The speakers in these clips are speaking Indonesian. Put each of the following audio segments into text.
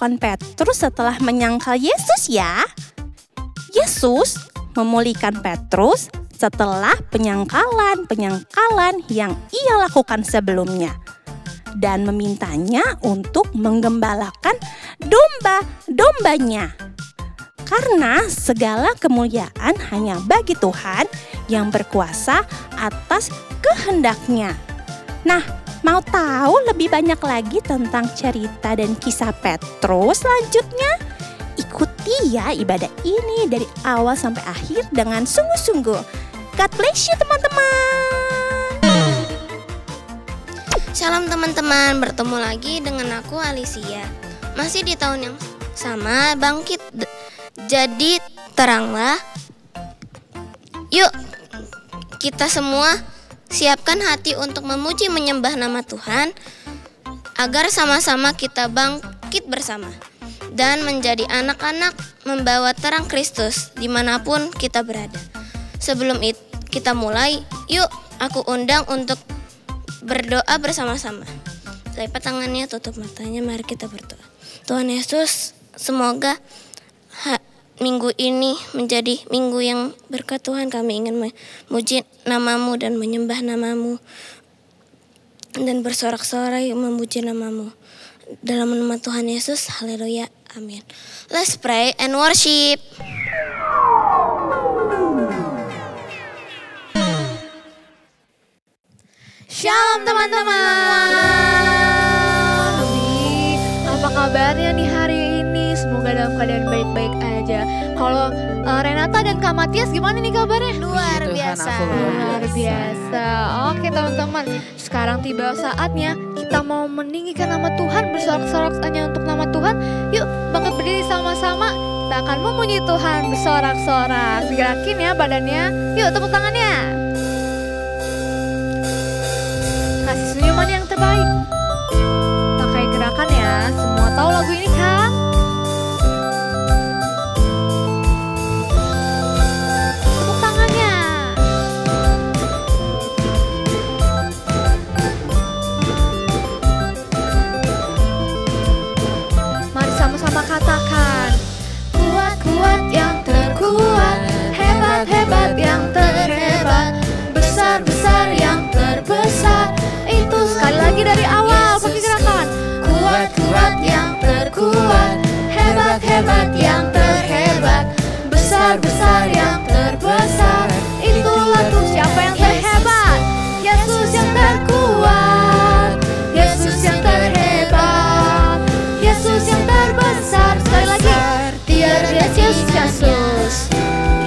dilakukan Petrus setelah menyangkal Yesus ya? Yesus memulihkan Petrus setelah penyangkalan yang ia lakukan sebelumnya dan memintanya untuk menggembalakan domba-dombanya. Karena segala kemuliaan hanya bagi Tuhan yang berkuasa atas kehendaknya. Nah, mau tahu lebih banyak lagi tentang cerita dan kisah Petrus selanjutnya? Ikuti ya ibadah ini dari awal sampai akhir dengan sungguh-sungguh. God bless you teman-teman. Shalom teman-teman, bertemu lagi dengan aku Alicia. Masih di tahun yang sama, bangkit jadi teranglah. Yuk, kita semua siapkan hati untuk memuji menyembah nama Tuhan, agar sama-sama kita bangkit bersama dan menjadi anak-anak membawa terang Kristus dimanapun kita berada. Sebelum kita mulai, yuk aku undang untuk berdoa bersama-sama. Lipat tangannya, tutup matanya, mari kita berdoa. Tuhan Yesus, semoga minggu ini menjadi minggu yang berkat Tuhan. Kami ingin memuji nama-Mu dan menyembah nama-Mu dan bersorak-sorai memuji nama-Mu. Dalam nama Tuhan Yesus, haleluya, amin. Let's pray and worship. Shalom teman-teman. Apa kabarnya nih hari ini? Semoga dalam keadaan baik-baik aja. Kalau Renata dan Kak Matias gimana nih kabarnya? Luar biasa. Luar biasa. Oke teman-teman, sekarang tiba saatnya kita mau meninggikan nama Tuhan, bersorak-sorak hanya untuk nama Tuhan. Yuk bangkit berdiri sama-sama. Kita akan memuji Tuhan bersorak-sorak. Gerakin ya badannya. Yuk tepuk tangannya. Kasih senyuman yang terbaik. Pakai gerakan ya. Semua tahu lagu ini kan? Tepuk tangannya. Mari sama-sama katakan. Kuat-kuat yang terkuat, hebat-hebat yang terhebat, besar-besar yang terbesar. Itu sekali lagi dari awal pakai gerakan. Kuat-kuat yang terkuat, hebat-hebat yang terhebat, besar-besar yang terbesar. Itulah tuh siapa yang terhebat. Yesus yang terkuat, Yesus yang terhebat, Yesus yang terbesar. Sekali lagi. Tiada Yesus, Yesus,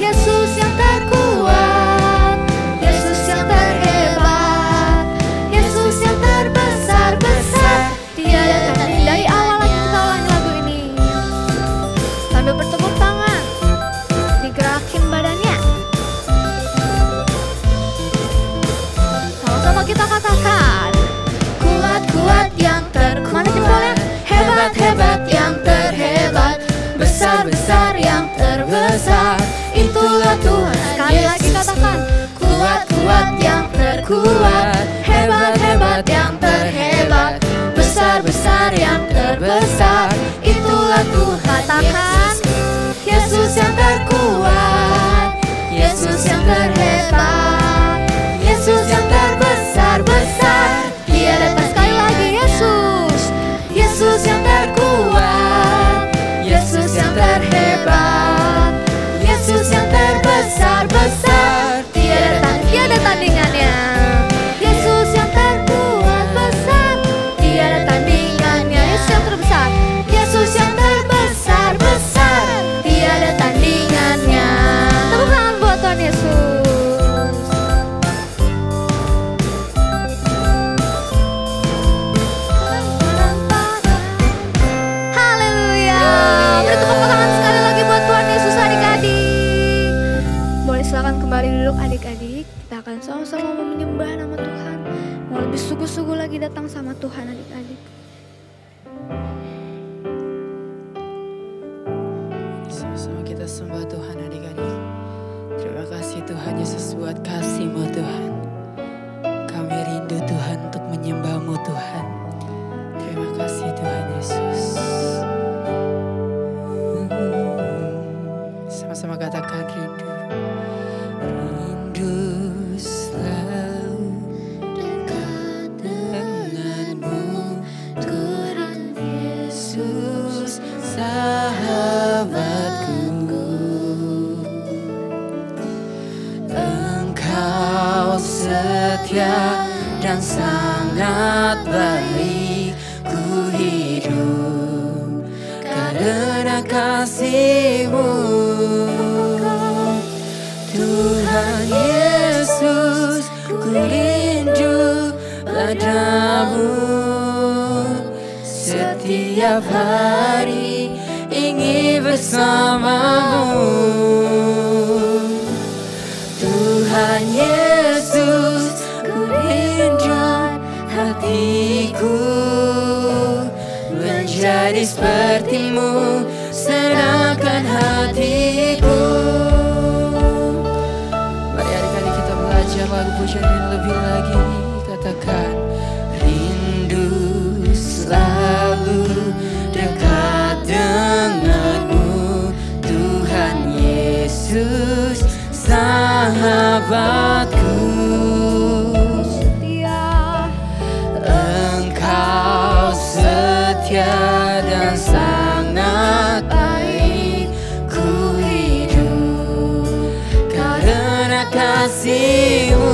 Yesus yang terkuat, Yesus yang terhebat, Yesus yang terbesar-besar. Tiada tanding. Dari awal lagi kita ulangi lagu ini sambil bertepuk tangan, digerakin badannya. Sama-sama kita katakan. Kuat-kuat yang terkuat, hebat-hebat yang terhebat, besar-besar yang terbesar. Itulah Tuhan. Sekali lagi katakan. Kuat-kuat yang terkuat, hebat-hebat yang terhebat, besar-besar yang terbesar. Itulah Tuhan. Katakan. Yesus yang terkuat, Yesus yang terhebat, Yesus yang terbesar-besar. Tiada tanding. Sekali lagi. Yesus, Yesus yang terkuat, Yesus yang terhebat, Yesus yang terbesar-besar. Tiada tandingannya. Yesus yang terkuat, besar, tiada tandingannya. Yesus yang terbesar, Yesus yang terbesar-besar, tiada tandingannya. Tepuk tangan buat Tuhan Yesus. Haleluya. Beri tepuk tangan sekali lagi buat Tuhan Yesus adik-adik. Boleh silakan kembali duduk adik-adik. Kita akan sama-sama menyembah nama Tuhan. Mau lebih sungguh-sungguh lagi datang sama Tuhan adik-adik. Sama-sama kita sembah Tuhan adik-adik. Terima kasih Tuhan Yesus buat kasih-Mu Tuhan. Kami rindu Tuhan untuk menyembah-Mu Tuhan. Terima kasih Tuhan Yesus. setia dan sangat baik. Ku hidup karena kasih-Mu, Tuhan Yesus. Ku rindu padamu, setiap hari ingin bersamamu. Tuhan Yesus, ku rindu hatiku menjadi seperti-Mu, senangkan hatiku. Mari adik-adik kita belajar lagu pujian yang lebih lagi. Katakan, rindu selalu dekat denganmu, Tuhan Yesus, sahabatku. Engkau setia dan sangat baik. Ku hidup karena kasih-Mu.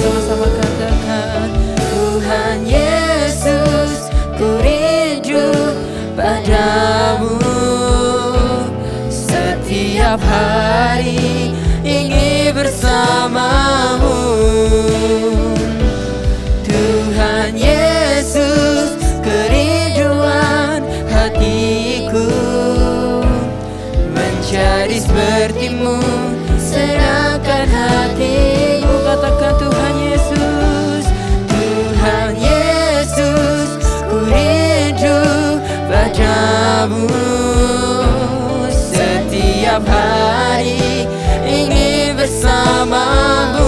Sama-sama katakan, Tuhan Yesus, ku rindu padamu, setiap hari ingin bersamamu. Tuhan Yesus, kerinduan hatiku menjadi seperti-Mu, senangkan hatiku. Katakan, Tuhan Yesus, Tuhan Yesus, ku rindu padamu, setiap hari ingin bersamamu.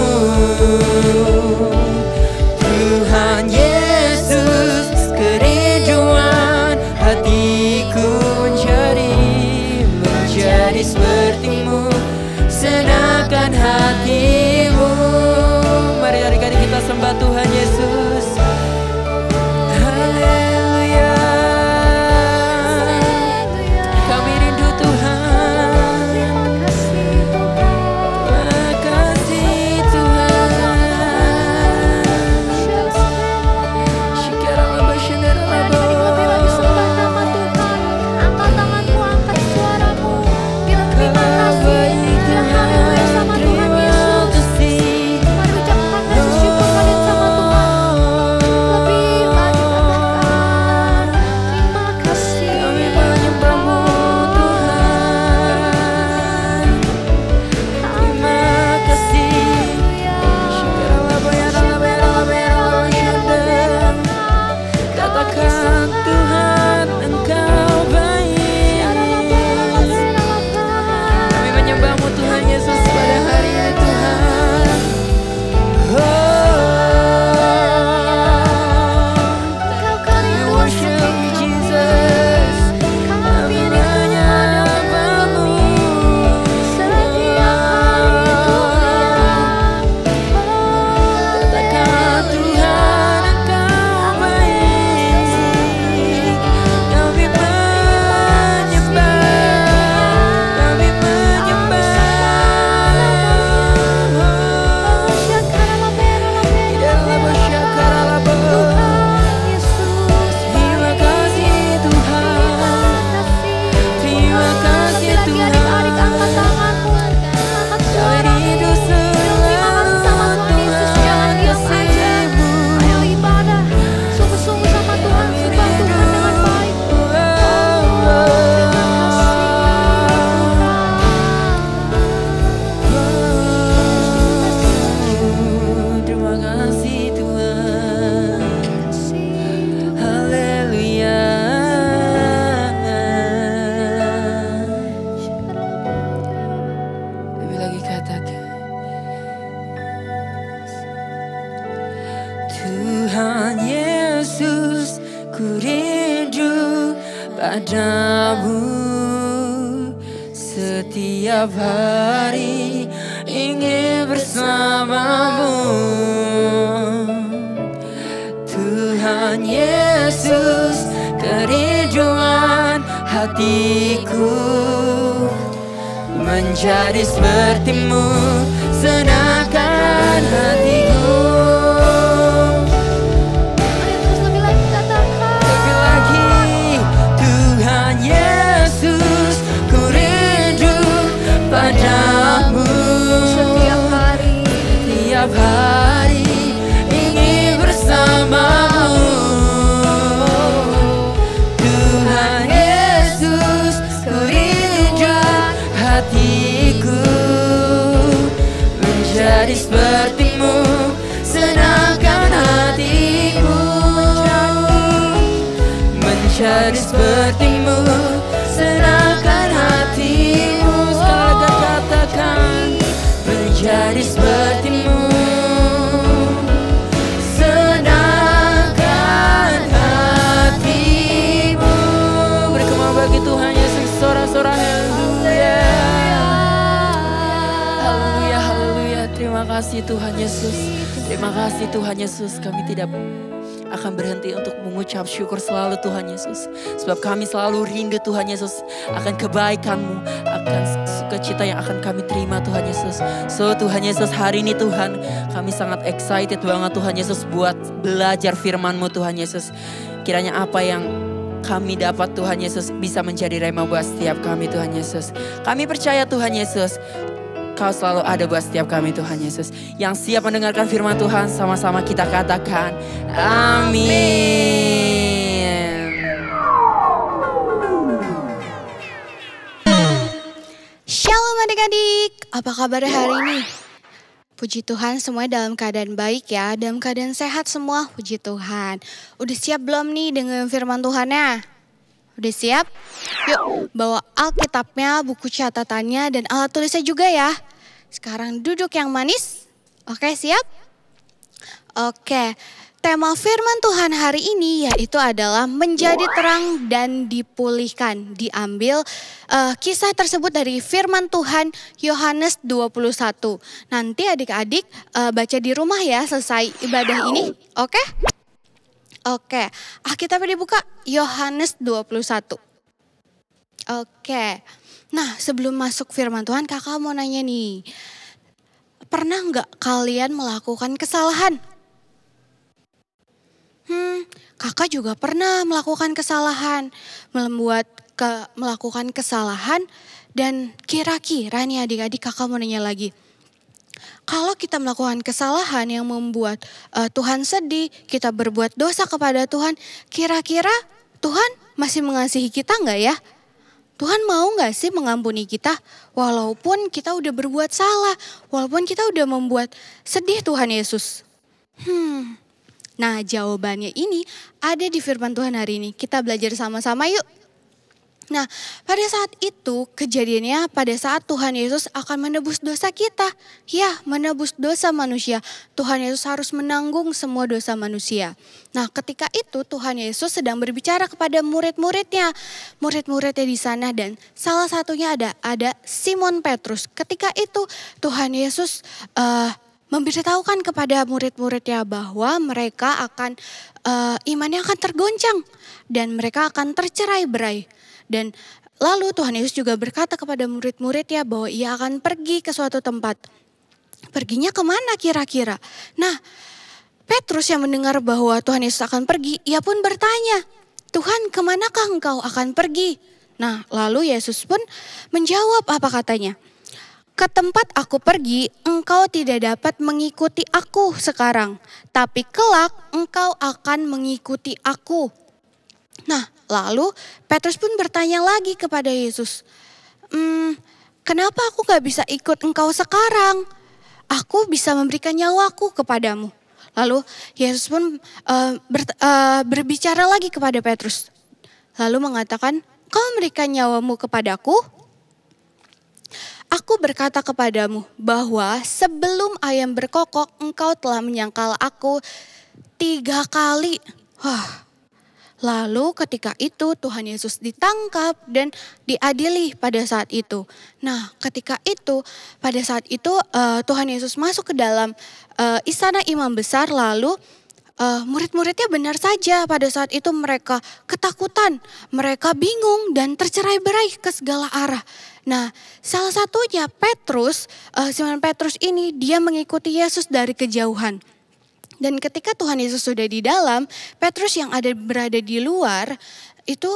Tuhan Yesus, kerinduan hatiku menjadi seperti-Mu, senangkan hatimu. Mari adik-adik kita sembah Tuhan Yesus. Haleluya. Kami rindu Tuhan. Makasih Tuhan. Shikaralaba shandaralaba. padamu setiap hari ingin bersamamu. Tuhan Yesus, kerinduan hatiku menjadi sepertimu, senangkan hatiku. hari ingin bersamamu. Tuhan Yesus, Kau rindu hatiku, menjadi seperti-Mu, senangkan hatiku. Menjadi seperti-Mu, senangkan hatimu. Sekali lagi katakan, menjadi seperti-Mu, senangkan hatimu. Beri kemauan bagi Tuhan Yesus, sorak-sorak haleluya. Haleluya, haleluya. Terima kasih Tuhan Yesus. Terima kasih Tuhan Yesus. Kami tidak akan berhenti untuk mengucap syukur selalu Tuhan Yesus. Sebab kami selalu rindu Tuhan Yesus akan kebaikan-Mu, akan sukacita yang akan kami terima Tuhan Yesus. So Tuhan Yesus, hari ini Tuhan, kami sangat excited banget Tuhan Yesus buat belajar firman-Mu Tuhan Yesus. Kiranya apa yang kami dapat Tuhan Yesus bisa menjadi rema buat setiap kami Tuhan Yesus. Kami percaya Tuhan Yesus, Kau selalu ada buat setiap kami Tuhan Yesus. Yang siap mendengarkan firman Tuhan, sama-sama kita katakan amin. Shalom adik-adik, apa kabar hari ini? Puji Tuhan semuanya dalam keadaan baik ya, dalam keadaan sehat semua, puji Tuhan. Udah siap belum nih dengan firman Tuhannya? Udah siap? Yuk bawa Alkitabnya, buku catatannya, dan alat tulisnya juga ya. Sekarang duduk yang manis. Oke, siap? Oke, tema firman Tuhan hari ini yaitu adalah menjadi terang dan dipulihkan. Diambil kisah tersebut dari firman Tuhan Yohanes 21. Nanti adik-adik baca di rumah ya selesai ibadah ini. Oke? Oke, Alkitabnya dibuka Yohanes 21. Oke, nah sebelum masuk firman Tuhan kakak mau nanya nih. Pernah nggak kalian melakukan kesalahan? Kakak juga pernah melakukan kesalahan. Melakukan kesalahan dan kira-kira nih adik-adik kakak mau nanya lagi. Kalau kita melakukan kesalahan yang membuat Tuhan sedih, kita berbuat dosa kepada Tuhan, kira-kira Tuhan masih mengasihi kita nggak ya? Tuhan mau nggak sih mengampuni kita? Walaupun kita udah berbuat salah, walaupun kita udah membuat sedih Tuhan Yesus. Nah jawabannya ini ada di firman Tuhan hari ini. Kita belajar sama-sama yuk. Nah, pada saat itu kejadiannya pada saat Tuhan Yesus akan menebus dosa kita. Ya, menebus dosa manusia. Tuhan Yesus harus menanggung semua dosa manusia. Nah, ketika itu Tuhan Yesus sedang berbicara kepada murid-muridnya. Murid-muridnya di sana dan salah satunya ada Simon Petrus. Ketika itu Tuhan Yesus memberitahukan kepada murid-muridnya bahwa mereka akan imannya akan tergoncang dan mereka akan tercerai-berai. Dan lalu Tuhan Yesus juga berkata kepada murid-muridnya bahwa ia akan pergi ke suatu tempat. Perginya kemana kira-kira? Nah, Petrus yang mendengar bahwa Tuhan Yesus akan pergi, ia pun bertanya, Tuhan kemanakah engkau akan pergi? Nah, lalu Yesus pun menjawab apa katanya? Ke tempat aku pergi, engkau tidak dapat mengikuti aku sekarang. Tapi kelak engkau akan mengikuti aku. Nah, lalu Petrus pun bertanya lagi kepada Yesus, kenapa aku gak bisa ikut engkau sekarang? Aku bisa memberikan nyawaku kepadamu. Lalu Yesus pun berbicara lagi kepada Petrus. Lalu mengatakan, kau memberikan nyawamu kepadaku? Aku berkata kepadamu bahwa sebelum ayam berkokok engkau telah menyangkal aku 3 kali. Lalu ketika itu Tuhan Yesus ditangkap dan diadili pada saat itu. Nah ketika itu pada saat itu Tuhan Yesus masuk ke dalam istana imam besar lalu murid-muridnya benar saja pada saat itu mereka ketakutan. Mereka bingung dan tercerai-berai ke segala arah. Nah salah satunya Petrus, Simon Petrus ini dia mengikuti Yesus dari kejauhan. Dan ketika Tuhan Yesus sudah di dalam, Petrus yang berada di luar itu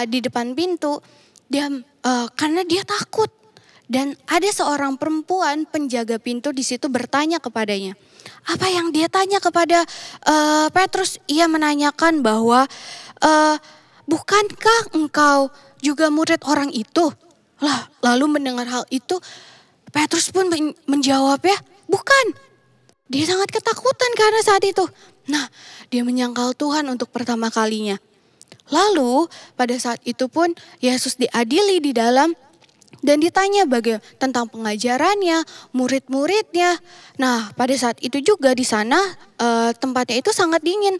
di depan pintu, dia karena dia takut Dan ada seorang perempuan penjaga pintu di situ bertanya kepadanya. Apa yang dia tanya kepada Petrus? Ia menanyakan bahwa bukankah engkau juga murid orang itu? Lalu mendengar hal itu, Petrus pun menjawab ya, bukan. Dia sangat ketakutan karena saat itu. Nah, dia menyangkal Tuhan untuk pertama kalinya. Lalu pada saat itu pun Yesus diadili di dalam dan ditanya tentang pengajarannya, murid-muridnya. Nah, pada saat itu juga di sana tempatnya itu sangat dingin.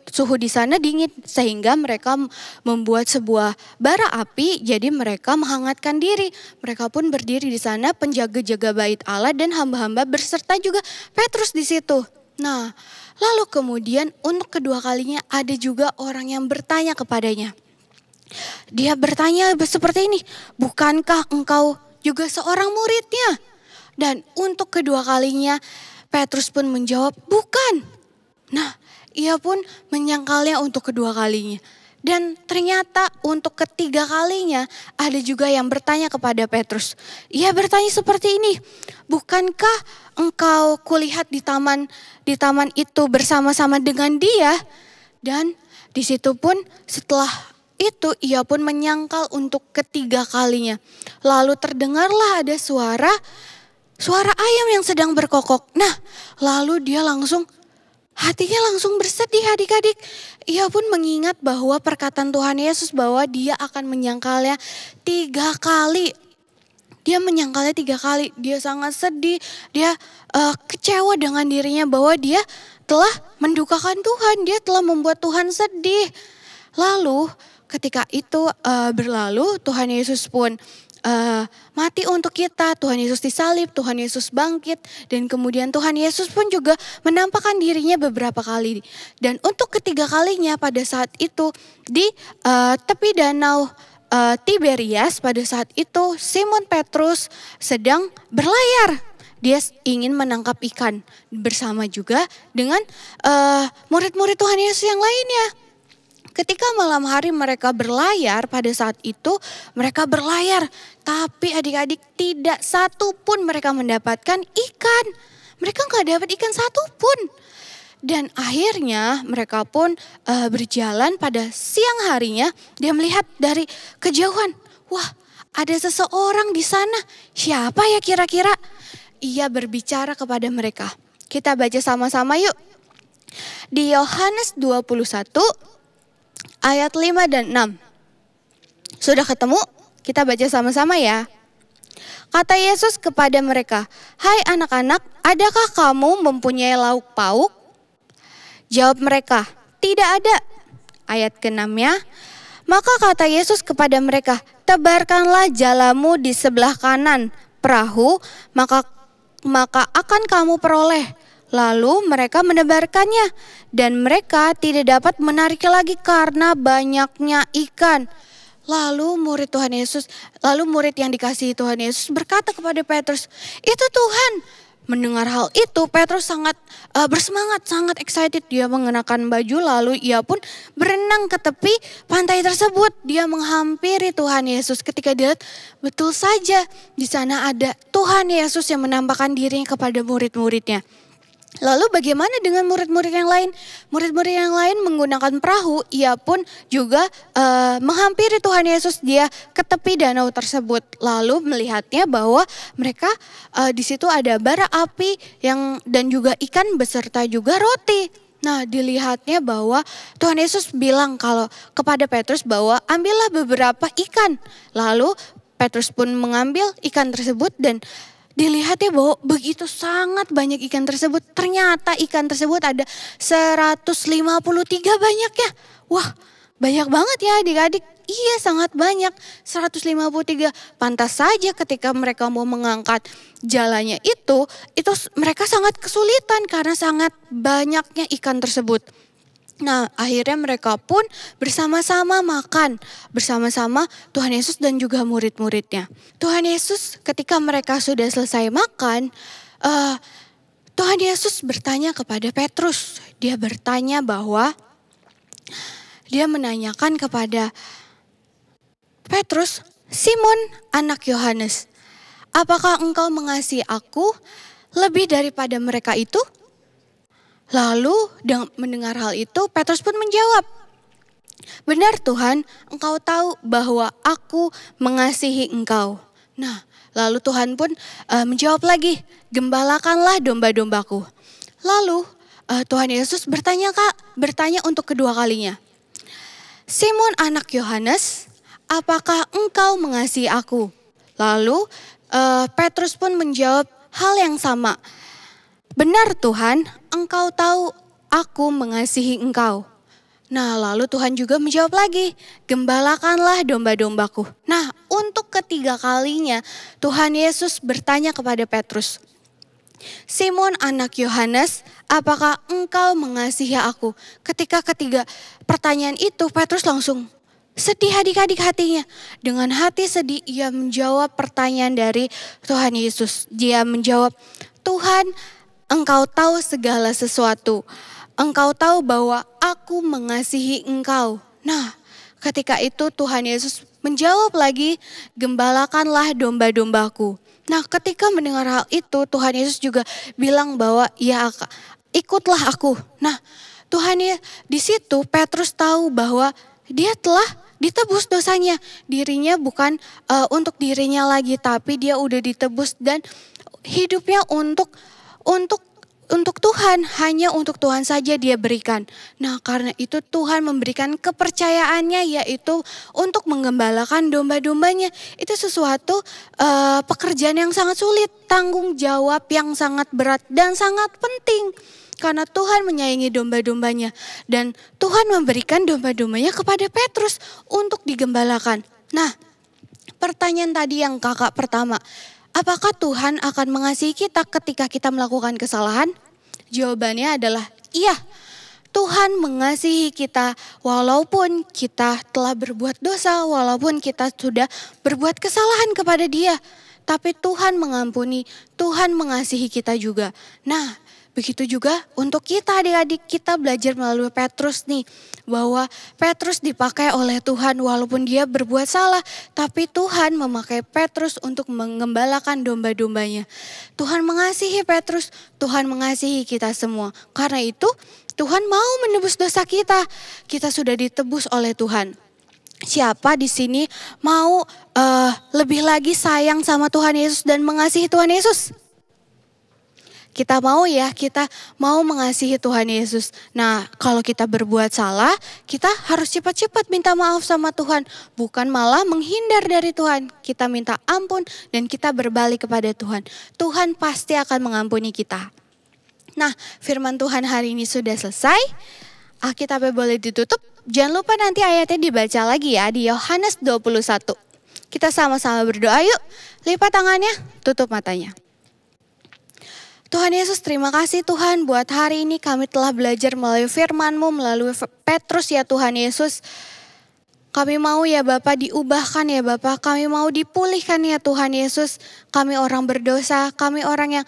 Suhu di sana dingin sehingga mereka membuat sebuah bara api, jadi mereka menghangatkan diri. Mereka pun berdiri di sana, penjaga-jaga bait Allah dan hamba-hamba berserta juga Petrus di situ. Nah, lalu kemudian untuk kedua kalinya ada juga orang yang bertanya kepadanya. Dia bertanya seperti ini, bukankah engkau juga seorang muridnya? Dan untuk kedua kalinya Petrus pun menjawab, bukan. Nah, ia pun menyangkalnya untuk kedua kalinya. Dan ternyata untuk ketiga kalinya ada juga yang bertanya kepada Petrus. Ia bertanya seperti ini, bukankah engkau kulihat di taman itu bersama-sama dengan dia? Dan di situ pun setelah itu ia pun menyangkal untuk ketiga kalinya. Lalu terdengarlah ada suara ayam yang sedang berkokok. Nah, lalu dia hatinya langsung bersedih adik-adik. Ia pun mengingat bahwa perkataan Tuhan Yesus bahwa dia akan menyangkalnya 3 kali. Dia menyangkalnya 3 kali. Dia sangat sedih. Dia kecewa dengan dirinya bahwa dia telah mendukakan Tuhan. Dia telah membuat Tuhan sedih. Lalu ketika itu berlalu, Tuhan Yesus pun mati untuk kita. Tuhan Yesus disalib, Tuhan Yesus bangkit. Dan kemudian Tuhan Yesus pun juga menampakkan dirinya beberapa kali. Dan untuk ketiga kalinya pada saat itu di tepi danau Tiberias, pada saat itu Simon Petrus sedang berlayar. Dia ingin menangkap ikan bersama juga dengan murid-murid Tuhan Yesus yang lainnya. Ketika malam hari mereka berlayar, pada saat itu mereka berlayar. Tapi adik-adik tidak satu pun mereka mendapatkan ikan. Mereka gak dapat ikan satu pun. Dan akhirnya mereka pun berjalan pada siang harinya. Dia melihat dari kejauhan. Wah, ada seseorang di sana. Siapa ya kira-kira? Ia berbicara kepada mereka. Kita baca sama-sama yuk. Di Yohanes 21 ayat 5 dan 6. Sudah ketemu? Kita baca sama-sama ya. Kata Yesus kepada mereka, "Hai anak-anak, adakah kamu mempunyai lauk pauk?" Jawab mereka, "Tidak ada." Ayat ke-6-nya. Maka kata Yesus kepada mereka, "Tebarkanlah jalamu di sebelah kanan perahu, maka akan kamu peroleh." Lalu mereka menebarkannya dan mereka tidak dapat menariknya lagi karena banyaknya ikan. Lalu murid yang dikasihi Tuhan Yesus berkata kepada Petrus, "Itu Tuhan." Mendengar hal itu Petrus sangat bersemangat, sangat excited. Dia mengenakan baju lalu ia pun berenang ke tepi pantai tersebut. Dia menghampiri Tuhan Yesus. Ketika dia lihat, betul saja di sana ada Tuhan Yesus yang menampakkan dirinya kepada murid-muridnya. Lalu bagaimana dengan murid-murid yang lain? Murid-murid yang lain menggunakan perahu, ia pun juga menghampiri Tuhan Yesus, dia ke tepi danau tersebut. Lalu melihatnya bahwa mereka di situ ada bara api dan juga ikan beserta juga roti. Nah, dilihatnya bahwa Tuhan Yesus bilang kepada Petrus bahwa ambillah beberapa ikan. Lalu Petrus pun mengambil ikan tersebut dan dilihatnya bahwa begitu sangat banyak ikan tersebut. Ternyata ikan tersebut ada 153 banyaknya. Wah, banyak banget ya adik-adik. Iya, sangat banyak. 153. Pantas saja ketika mereka mau mengangkat jalannya itu mereka sangat kesulitan karena sangat banyaknya ikan tersebut. Nah, akhirnya mereka pun bersama-sama makan, bersama-sama Tuhan Yesus dan juga murid-muridnya. Tuhan Yesus ketika mereka sudah selesai makan, Tuhan Yesus bertanya kepada Petrus. Dia bertanya bahwa, dia menanyakan kepada Petrus, "Simon anak Yohanes, apakah engkau mengasihi aku lebih daripada mereka itu? Lalu mendengar hal itu, Petrus pun menjawab, benar Tuhan, engkau tahu bahwa aku mengasihi engkau. Nah, lalu Tuhan pun menjawab lagi, gembalakanlah domba-dombaku. Lalu Tuhan Yesus bertanya untuk kedua kalinya, Simon anak Yohanes, apakah engkau mengasihi aku? Lalu Petrus pun menjawab hal yang sama. Benar Tuhan, engkau tahu aku mengasihi engkau. Nah, lalu Tuhan juga menjawab lagi, gembalakanlah domba-dombaku. Nah, untuk ketiga kalinya Tuhan Yesus bertanya kepada Petrus, Simon anak Yohanes, apakah engkau mengasihi aku? Ketika ketiga pertanyaan itu, Petrus langsung sedih adik-adik hatinya. Dengan hati sedih, ia menjawab pertanyaan dari Tuhan Yesus. Dia menjawab, Tuhan, engkau tahu segala sesuatu. Engkau tahu bahwa aku mengasihi engkau. Nah, ketika itu Tuhan Yesus menjawab lagi, gembalakanlah domba-dombaku. Nah, ketika mendengar hal itu, Tuhan Yesus juga bilang bahwa ya ikutlah aku. Nah, di situ Petrus tahu bahwa dia telah ditebus dosanya. Dirinya bukan untuk dirinya lagi, tapi dia udah ditebus dan hidupnya untuk Tuhan, hanya untuk Tuhan saja dia berikan. Nah, karena itu Tuhan memberikan kepercayaannya, yaitu untuk menggembalakan domba-dombanya. Itu sesuatu pekerjaan yang sangat sulit, tanggung jawab yang sangat berat dan sangat penting. Karena Tuhan menyayangi domba-dombanya dan Tuhan memberikan domba-dombanya kepada Petrus untuk digembalakan. Nah, pertanyaan tadi yang kakak pertama, apakah Tuhan akan mengasihi kita ketika kita melakukan kesalahan? Jawabannya adalah iya. Tuhan mengasihi kita walaupun kita telah berbuat dosa, walaupun kita sudah berbuat kesalahan kepada Dia. Tapi Tuhan mengampuni, Tuhan mengasihi kita juga. Nah, begitu juga untuk kita adik-adik, kita belajar melalui Petrus nih. Bahwa Petrus dipakai oleh Tuhan walaupun dia berbuat salah. Tapi Tuhan memakai Petrus untuk mengembalakan domba-dombanya. Tuhan mengasihi Petrus, Tuhan mengasihi kita semua. Karena itu Tuhan mau menebus dosa kita. Kita sudah ditebus oleh Tuhan. Siapa di sini mau lebih lagi sayang sama Tuhan Yesus dan mengasihi Tuhan Yesus? Kita mau ya, kita mau mengasihi Tuhan Yesus. Nah, kalau kita berbuat salah, kita harus cepat-cepat minta maaf sama Tuhan. Bukan malah menghindar dari Tuhan. Kita minta ampun dan kita berbalik kepada Tuhan. Tuhan pasti akan mengampuni kita. Nah, firman Tuhan hari ini sudah selesai. Alkitabnya boleh ditutup. Jangan lupa nanti ayatnya dibaca lagi ya di Yohanes 21. Kita sama-sama berdoa yuk. Lipat tangannya, tutup matanya. Tuhan Yesus, terima kasih Tuhan buat hari ini kami telah belajar melalui firman-Mu, melalui Petrus ya Tuhan Yesus. Kami mau ya Bapa diubahkan ya Bapa, kami mau dipulihkan ya Tuhan Yesus. Kami orang berdosa, kami orang yang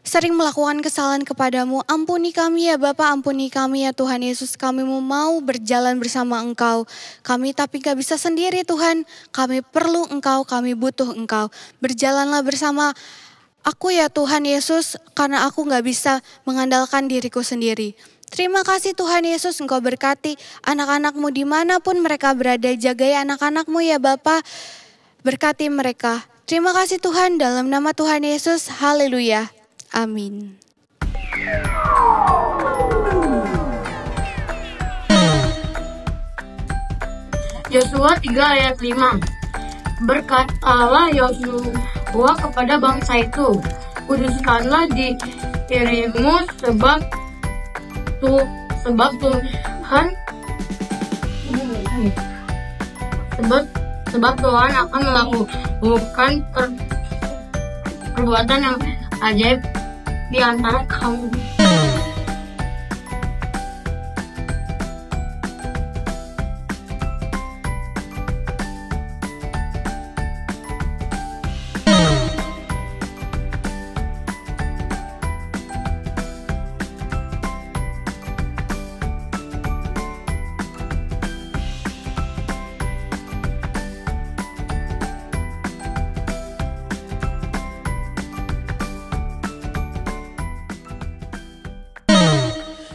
sering melakukan kesalahan kepadamu. Ampuni kami ya Bapa, ampuni kami ya Tuhan Yesus. Kami mau berjalan bersama Engkau. Kami tapi gak bisa sendiri Tuhan. Kami perlu Engkau, kami butuh Engkau. Berjalanlah bersama aku ya Tuhan Yesus, karena aku gak bisa mengandalkan diriku sendiri. Terima kasih Tuhan Yesus, Engkau berkati anak-anak-Mu dimanapun mereka berada. Jagai anak-anak-Mu ya Bapa, berkati mereka. Terima kasih Tuhan, dalam nama Tuhan Yesus, haleluya, amin. Yosua 3 ayat 5. Berkatalah Yosua kepada bangsa itu, kuduskanlah dirimu sebab Tuhan akan melakukan perbuatan yang ajaib di antara kamu.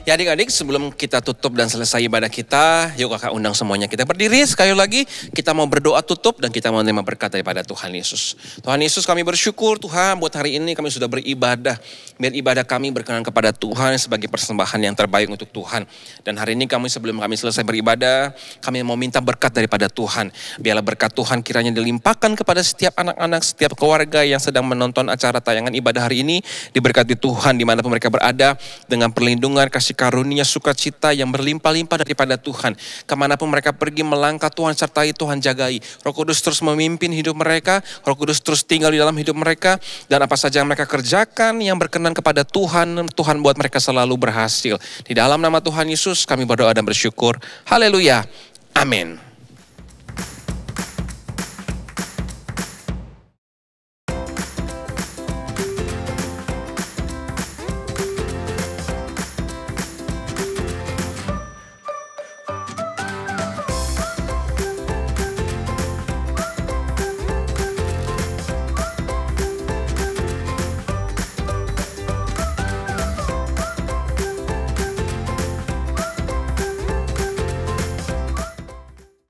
Ya adik-adik, sebelum kita tutup dan selesai ibadah kita, yuk kakak undang semuanya kita berdiri sekali lagi. Kita mau berdoa tutup dan kita mau menerima berkat daripada Tuhan Yesus. Tuhan Yesus, kami bersyukur Tuhan buat hari ini kami sudah beribadah. Biar ibadah kami berkenan kepada Tuhan sebagai persembahan yang terbaik untuk Tuhan. Dan hari ini sebelum kami selesai beribadah, kami mau minta berkat daripada Tuhan. Biarlah berkat Tuhan kiranya dilimpahkan kepada setiap anak-anak, setiap keluarga yang sedang menonton acara tayangan ibadah hari ini. Diberkati Tuhan dimanapun mereka berada dengan perlindungan, kasih karunia, sukacita yang berlimpah-limpah daripada Tuhan. Kemanapun mereka pergi melangkah, Tuhan sertai, Tuhan jagai. Roh Kudus terus memimpin hidup mereka, Roh Kudus terus tinggal di dalam hidup mereka. Dan apa saja yang mereka kerjakan yang berkenan kepada Tuhan, Tuhan buat mereka selalu berhasil. Di dalam nama Tuhan Yesus kami berdoa dan bersyukur. Haleluya. Amin.